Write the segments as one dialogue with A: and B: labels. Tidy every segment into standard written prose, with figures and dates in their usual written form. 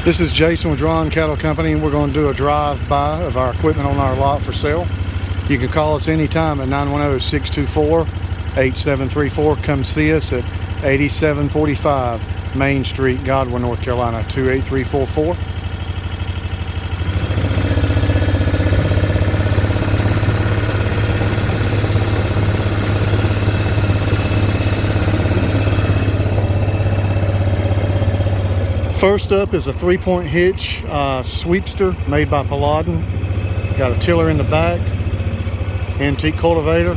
A: This is Jason with Draughon Cattle Company, and we're going to do a drive-by of our equipment on our lot for sale. You can call us anytime at 910-624-8734. Come see us at 8745 Main Street, Godwin, North Carolina, 28344. First up is a 3-point hitch sweepster made by Paladin. Got a tiller in the back, antique cultivator,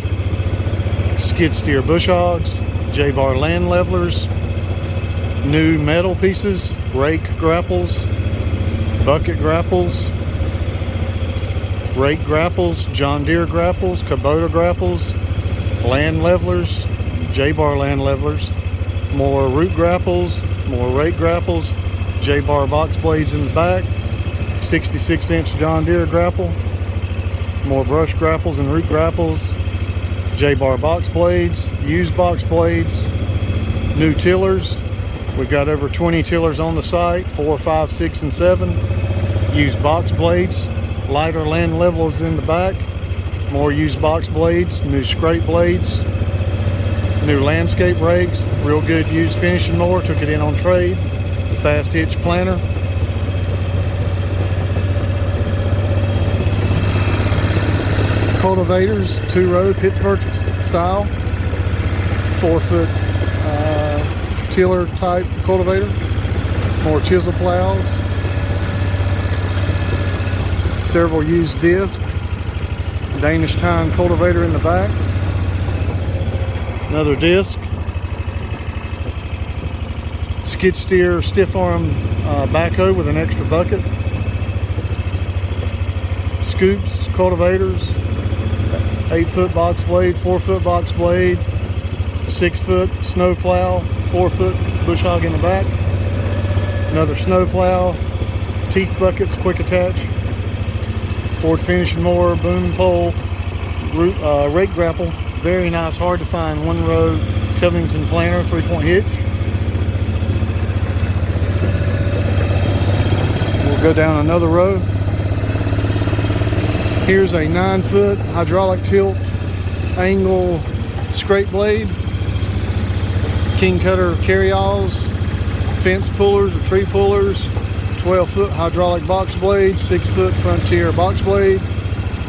A: skid steer bush hogs, J-bar land levelers, new metal pieces, rake grapples, bucket grapples, rake grapples, John Deere grapples, Kubota grapples, land levelers, J-bar land levelers, more root grapples, more rake grapples, J-bar box blades in the back, 66-inch John Deere grapple, more brush grapples and root grapples, J-bar box blades, used box blades, new tillers. We've got over 20 tillers on the site, 4, 5, 6, and 7. Used box blades, lighter land levelers in the back, more used box blades, new scrape blades, new landscape rakes, real good used finishing mower, took it in on trade, fast hitch planter, cultivators, 2-row Pittsburgh style, 4-foot tiller type cultivator, more chisel plows, several used discs, Danish tine cultivator in the back, another disc, skid steer stiff arm backhoe with an extra bucket, scoops, cultivators, 8-foot box blade, 4-foot box blade, 6-foot snow plow, 4-foot bush hog in the back, another snow plow, teeth buckets, quick attach, Ford finishing mower, boom pole, rake grapple, very nice, hard to find 1-row Covington planter, 3-point hitch. We'll go down another row. Here's a 9-foot hydraulic tilt angle scrape blade, king cutter carryalls, fence pullers or tree pullers, 12-foot hydraulic box blade, 6-foot Frontier box blade,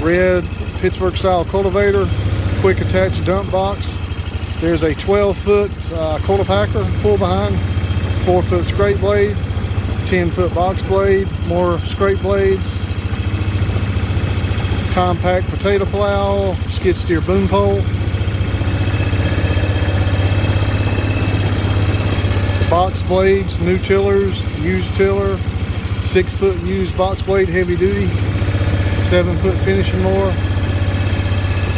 A: red Pittsburgh style cultivator, quick attach dump box. There's a 12-foot cultipacker pull behind, 4-foot scrape blade, 10-foot box blade, more scrape blades, compact potato plow, skid steer boom pole, box blades, new tillers, used tiller, 6-foot used box blade, heavy duty, 7-foot finishing mower.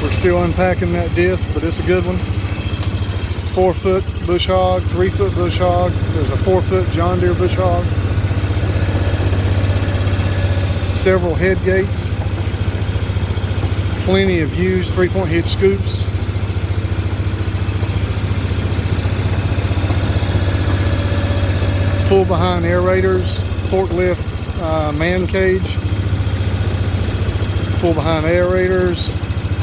A: We're still unpacking that disc, but it's a good one. 4-foot bush hog, 3-foot bush hog. There's a 4-foot John Deere bush hog. Several head gates. Plenty of used 3-point hitch scoops. Pull behind aerators, forklift man cage, pull behind aerators,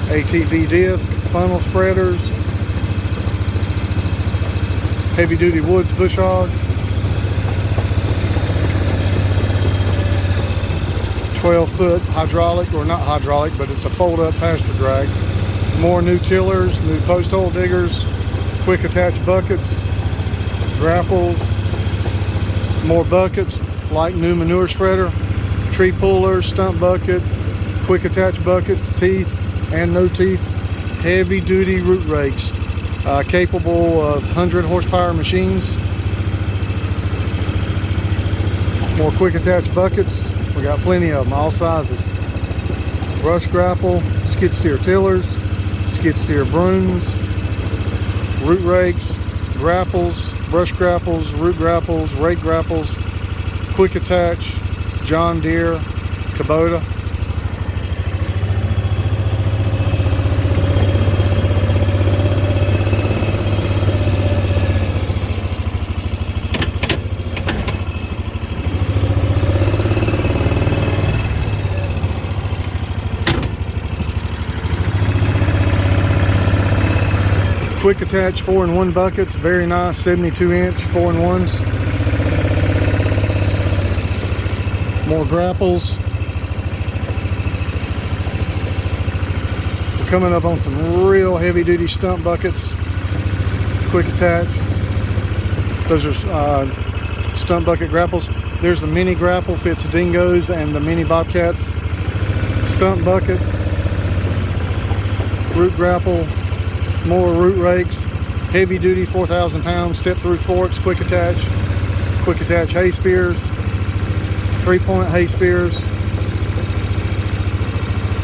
A: ATV disc, funnel spreaders, heavy duty woods bush hog, 12-foot hydraulic, or not hydraulic, but it's a fold-up pasture drag. More new tillers, new post hole diggers, quick attach buckets, grapples, more buckets like new manure spreader, tree puller, stump bucket, quick attach buckets, teeth and no teeth, heavy duty root rakes, capable of 100 horsepower machines. More quick attach buckets. We got plenty of them, all sizes. Brush grapple, skid steer tillers, skid steer brooms, root rakes, grapples, brush grapples, root grapples, rake grapples, quick attach, John Deere, Kubota. Quick attach 4-in-1 buckets, very nice, 72-inch 4-in-1s. More grapples. We're coming up on some real heavy-duty stump buckets. Quick attach. Those are stump bucket grapples. There's the mini grapple, fits dingoes and the mini bobcats. Stump bucket, root grapple, more root rakes, heavy duty 4,000 pounds, step through forks, quick attach hay spears, 3-point hay spears,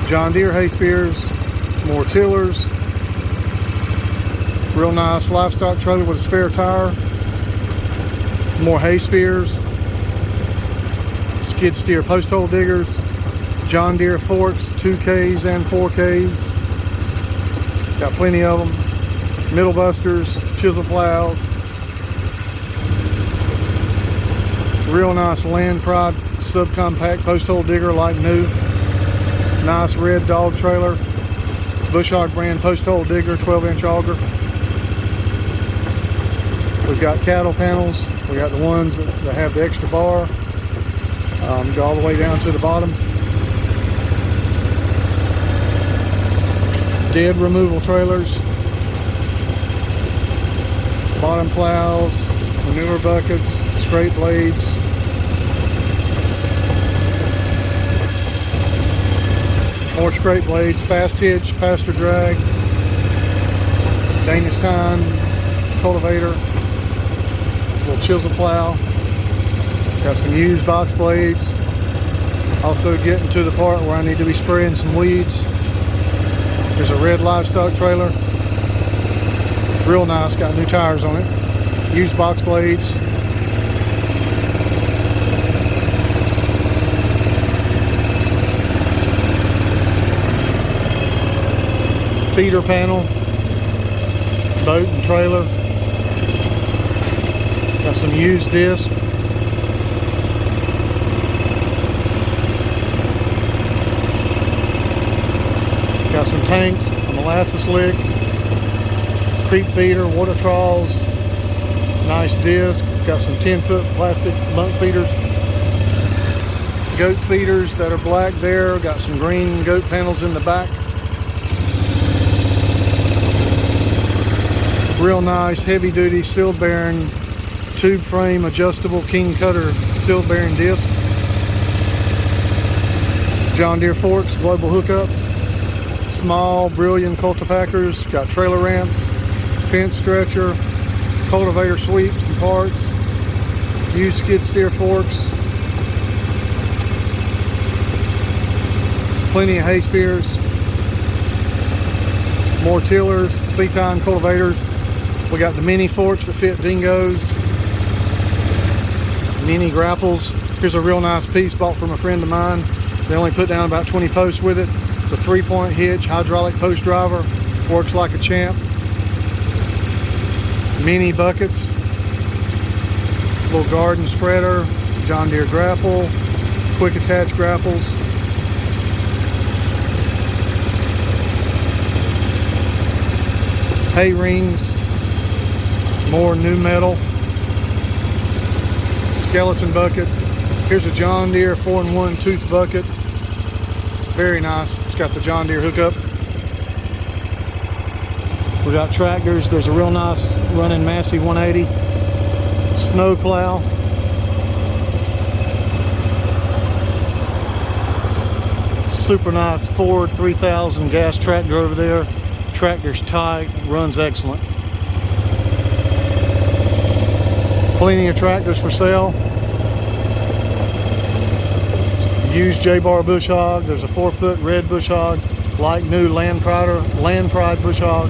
A: John Deere hay spears, more tillers, real nice livestock trailer with a spare tire, more hay spears, skid steer post hole diggers, John Deere forks, 2Ks and 4Ks. Got plenty of them. Middle busters, chisel plows. Real nice Land Pride subcompact post hole digger like new. Nice red dog trailer. Bush Hog brand post hole digger, 12-inch auger. We've got cattle panels. We got the ones that have the extra bar. Go all the way down to the bottom. Dead removal trailers, bottom plows, manure buckets, scrape blades, more scrape blades, fast hitch, pasture drag, Danish tine, cultivator, little chisel plow. Got some used box blades. Also getting to the part where I need to be spraying some weeds. There's a red livestock trailer. Real nice, got new tires on it. Used box blades. Feeder panel. Boat and trailer. Got some used disc. Got some tanks, a molasses lick, creep feeder, water troughs, nice disc. Got some 10-foot plastic bunk feeders. Goat feeders that are black there. Got some green goat panels in the back. Real nice heavy duty seal bearing tube frame adjustable king cutter seal bearing disc. John Deere forks, global hookup. Small Brilliant cultipackers, got trailer ramps, fence stretcher, cultivator sweeps and parts, used skid steer forks, plenty of hay spears, more tillers, C-tine cultivators. We got the mini forks that fit dingoes, mini grapples. Here's a real nice piece bought from a friend of mine. They only put down about 20 posts with it. It's a 3-point hitch, hydraulic post driver, works like a champ. Mini buckets, little garden spreader, John Deere grapple, quick attach grapples. Hay rings, more new metal. Skeleton bucket. Here's a John Deere 4-in-1 tooth bucket. Very nice. It's got the John Deere hookup. We got tractors. There's a real nice running Massey 180 snow plow. Super nice Ford 3000 gas tractor over there. Tractor's tight, runs excellent. Plenty of tractors for sale. Used J-bar bush hog. There's a 4-foot red bush hog, like new Land Pride bush hog.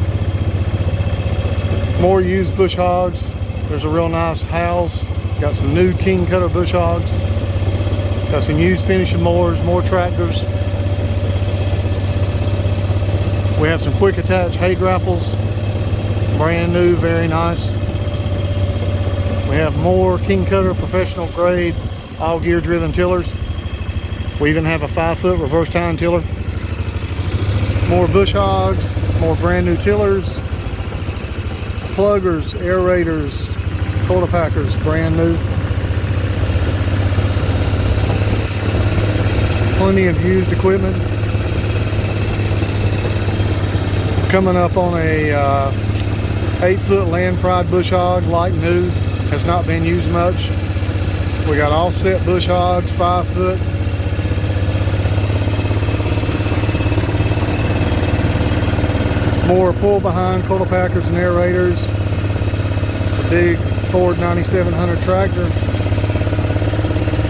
A: More used bush hogs. There's a real nice house. Got some new king cutter bush hogs. Got some used finishing mowers, more tractors. We have some quick attach hay grapples. Brand new, very nice. We have more king cutter professional grade all gear driven tillers. We even have a 5-foot reverse tine tiller. More bush hogs, more brand new tillers. pluggers, aerators, quarter-packers, brand new. Plenty of used equipment. Coming up on a 8-foot land pride bush hog, like new, has not been used much. We got offset bush hogs, 5 foot. More pull behind quarter packers and aerators. The big Ford 9700 tractor.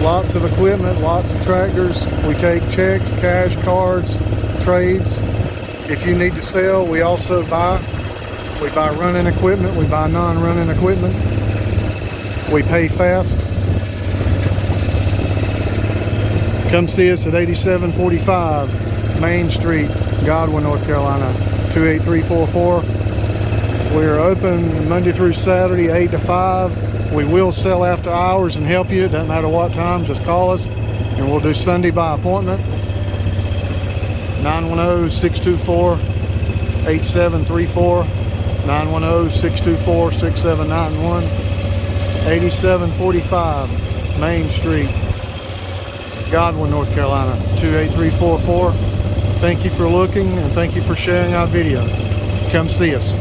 A: Lots of equipment, lots of tractors. We take checks, cash, cards, trades. If you need to sell, we also buy. We buy running equipment, we buy non-running equipment. We pay fast. Come see us at 8745 Main Street, Godwin, North Carolina, 28344. We're open Monday through Saturday, 8 to 5. We will sell after hours and help you. It doesn't matter what time, just call us. And we'll do Sunday by appointment. 910-624-8734. 910-624-6791. 8745 Main Street, Godwin, North Carolina, 28344. Thank you for looking and thank you for sharing our video. Come see us.